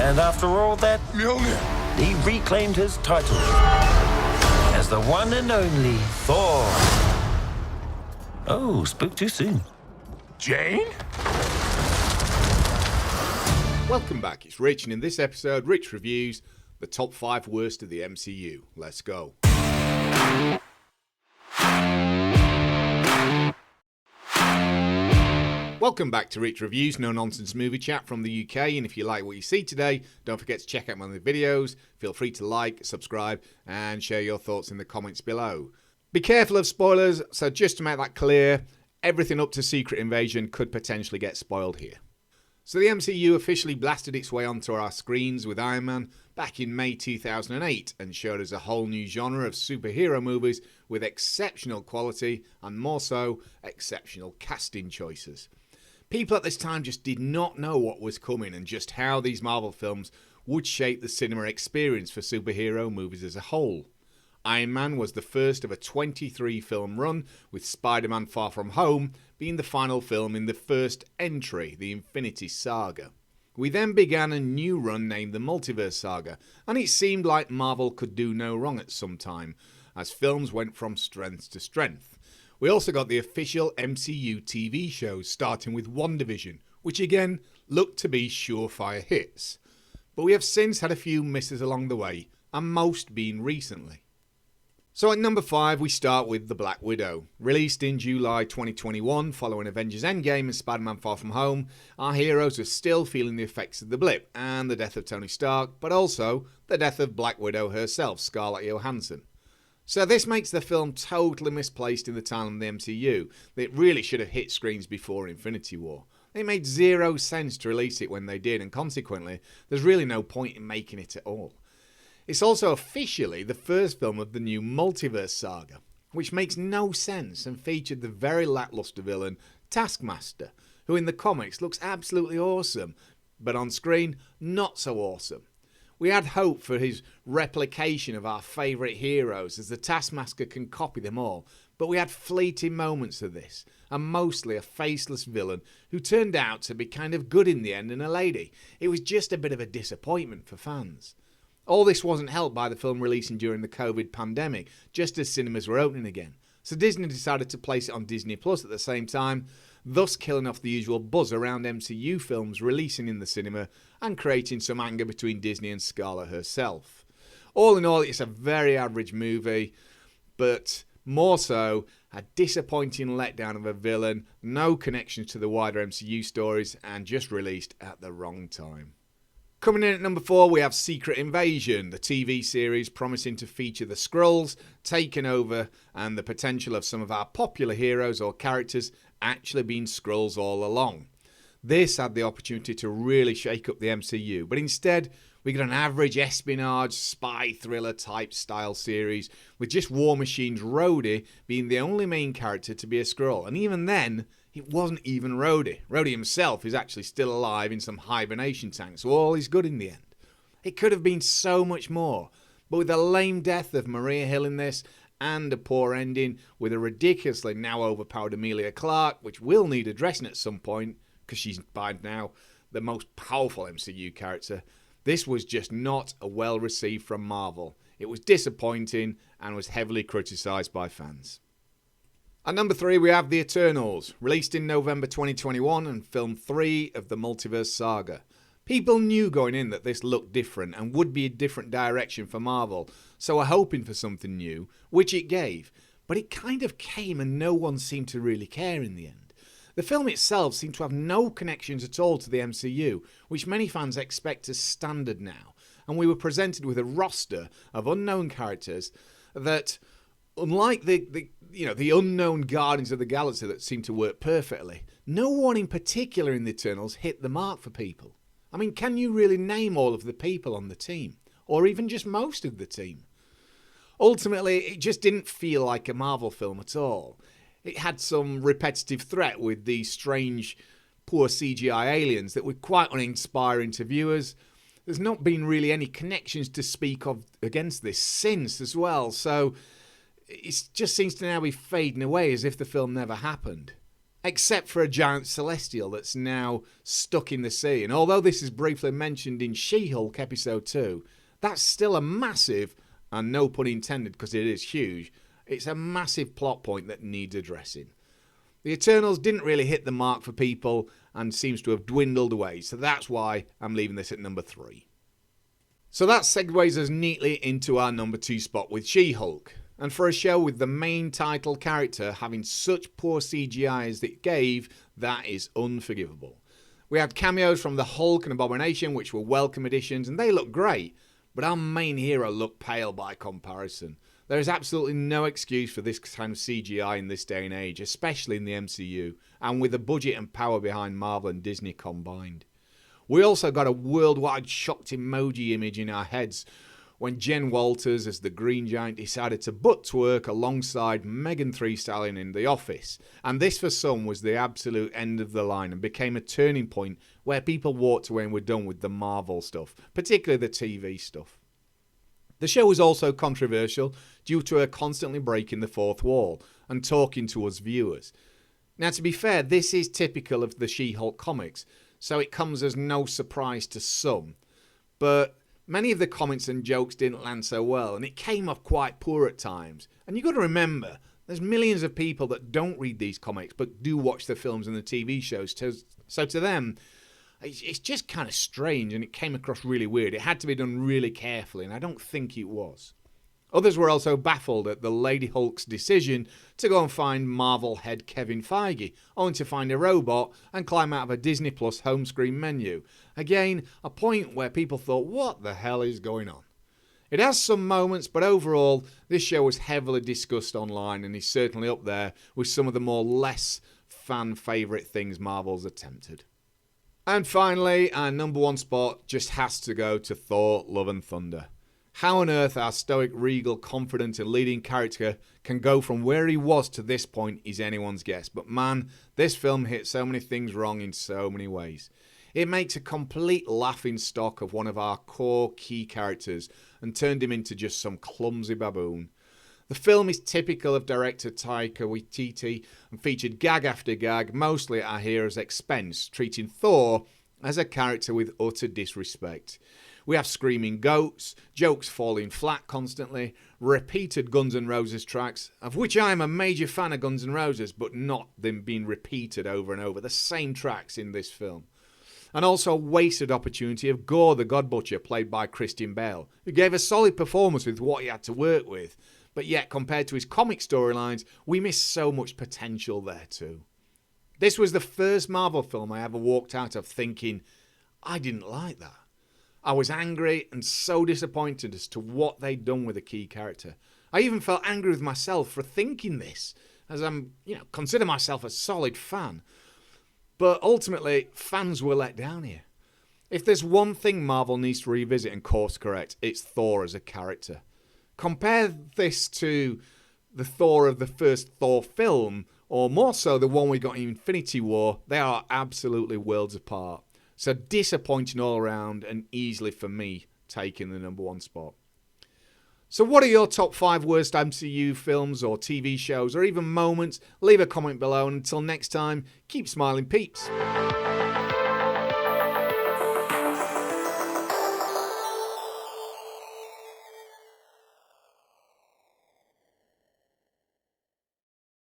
And after all that, he reclaimed his title as the one and only Thor. Oh, spoke too soon. Jane? Welcome back, it's Rich, and in this episode, Rich reviews the top 5 worst of the MCU. Let's go. Welcome back to Rich Reviews, no nonsense movie chat from the UK, and if you like what you see today, don't forget to check out my other videos. Feel free to like, subscribe, and share your thoughts in the comments below. Be careful of spoilers, so just to make that clear, everything up to Secret Invasion could potentially get spoiled here. So the MCU officially blasted its way onto our screens with Iron Man back in May 2008 and showed us a whole new genre of superhero movies with exceptional quality and more so, exceptional casting choices. People at this time just did not know what was coming and just how these Marvel films would shape the cinema experience for superhero movies as a whole. Iron Man was the first of a 23 film run, with Spider-Man Far From Home being the final film in the first entry, the Infinity Saga. We then began a new run named the Multiverse Saga, and it seemed like Marvel could do no wrong at some time, as films went from strength to strength. We also got the official MCU TV shows, starting with WandaVision, which again looked to be surefire hits. But we have since had a few misses along the way, and most being recently. So at number 5 we start with The Black Widow. Released in July 2021 following Avengers Endgame and Spider-Man Far From Home, our heroes are still feeling the effects of the blip and the death of Tony Stark, but also the death of Black Widow herself, Scarlett Johansson. So this makes the film totally misplaced in the timeline of the MCU. It really should have hit screens before Infinity War. It made zero sense to release it when they did, and consequently, there's really no point in making it at all. It's also officially the first film of the new Multiverse Saga, which makes no sense and featured the very lackluster villain Taskmaster, who in the comics looks absolutely awesome, but on screen, not so awesome. We had hope for his replication of our favourite heroes, as the Taskmaster can copy them all, but we had fleeting moments of this, and mostly a faceless villain who turned out to be kind of good in the end and a lady. It was just a bit of a disappointment for fans. All this wasn't helped by the film releasing during the COVID pandemic, just as cinemas were opening again. So Disney decided to place it on Disney Plus at the same time, thus killing off the usual buzz around MCU films releasing in the cinema and creating some anger between Disney and Scarlett herself. All in all, it's a very average movie, but more so, a disappointing letdown of a villain, no connections to the wider MCU stories, and just released at the wrong time. Coming in at number 4, we have Secret Invasion, the TV series promising to feature the Skrulls taking over and the potential of some of our popular heroes or characters actually being Skrulls all along. This had the opportunity to really shake up the MCU, but instead we got an average espionage, spy thriller type style series with just War Machine's Rhodey being the only main character to be a Skrull, and even then, it wasn't even Rhodey. Rhodey himself is actually still alive in some hibernation tank, so all is good in the end. It could have been so much more, but with the lame death of Maria Hill in this, and a poor ending with a ridiculously now overpowered Emilia Clarke, which will need addressing at some point, because she's by now the most powerful MCU character, this was just not a well received from Marvel. It was disappointing and was heavily criticised by fans. At number 3 we have The Eternals, released in November 2021 and film 3 of the Multiverse Saga. People knew going in that this looked different and would be a different direction for Marvel, so were hoping for something new, which it gave, but it kind of came and no one seemed to really care in the end. The film itself seemed to have no connections at all to the MCU, which many fans expect as standard now, and we were presented with a roster of unknown characters that, unlike the unknown Guardians of the Galaxy that seemed to work perfectly, no one in particular in the Eternals hit the mark for people. I mean, can you really name all of the people on the team? Or even just most of the team? Ultimately, it just didn't feel like a Marvel film at all. It had some repetitive threat with these strange, poor CGI aliens that were quite uninspiring to viewers. There's not been really any connections to speak of against this since as well, so it just seems to now be fading away as if the film never happened. except for a giant celestial that's now stuck in the sea. And although this is briefly mentioned in She-Hulk episode 2, that's still a massive, and no pun intended because it is huge, it's a massive plot point that needs addressing. The Eternals didn't really hit the mark for people and seems to have dwindled away, so that's why I'm leaving this at number 3. So that segues us neatly into our number 2 spot with She-Hulk. And for a show with the main title character having such poor CGI as it gave, that is unforgivable. We had cameos from the Hulk and Abomination, which were welcome additions, and they look great, but our main hero looked pale by comparison. There is absolutely no excuse for this kind of CGI in this day and age, especially in the MCU, and with the budget and power behind Marvel and Disney combined. We also got a worldwide shocked emoji image in our heads when Jen Walters as the Green Giant decided to butt twerk alongside Megan Thee Stallion in The Office. And this for some was the absolute end of the line and became a turning point where people walked away and were done with the Marvel stuff, particularly the TV stuff. The show was also controversial due to her constantly breaking the fourth wall and talking to us viewers. Now, to be fair, this is typical of the She-Hulk comics, so it comes as no surprise to some. But many of the comments and jokes didn't land so well, and it came off quite poor at times. And you've got to remember, there's millions of people that don't read these comics but do watch the films and the TV shows, so to them, it's just kind of strange, and it came across really weird. It had to be done really carefully, and I don't think it was. Others were also baffled at the Lady Hulk's decision to go and find Marvel head Kevin Feige, only to find a robot and climb out of a Disney Plus home screen menu. Again, a point where people thought, what the hell is going on? It has some moments, but overall, this show was heavily discussed online and is certainly up there with some of the more less fan favourite things Marvel's attempted. And finally, our number 1 spot just has to go to Thor, Love and Thunder. How on earth our stoic, regal, confident and leading character can go from where he was to this point is anyone's guess. But man, this film hit so many things wrong in so many ways. It makes a complete laughing stock of one of our core key characters and turned him into just some clumsy baboon. The film is typical of director Taika Waititi and featured gag after gag, mostly at our hero's expense, treating Thor as a character with utter disrespect. We have screaming goats, jokes falling flat constantly, repeated Guns N' Roses tracks, of which I am a major fan of Guns N' Roses, but not them being repeated over and over, the same tracks in this film. And also a wasted opportunity of Gore the God Butcher, played by Christian Bale, who gave a solid performance with what he had to work with, but yet compared to his comic storylines, we missed so much potential there too. This was the first Marvel film I ever walked out of thinking, I didn't like that. I was angry and so disappointed as to what they'd done with a key character. I even felt angry with myself for thinking this, as consider myself a solid fan. But ultimately, fans were let down here. If there's one thing Marvel needs to revisit and course correct, it's Thor as a character. Compare this to the Thor of the first Thor film, or more so the one we got in Infinity War. They are absolutely worlds apart. So disappointing all around and easily for me taking the number 1 spot. So what are your top 5 worst MCU films or TV shows or even moments? Leave a comment below, and until next time, keep smiling peeps.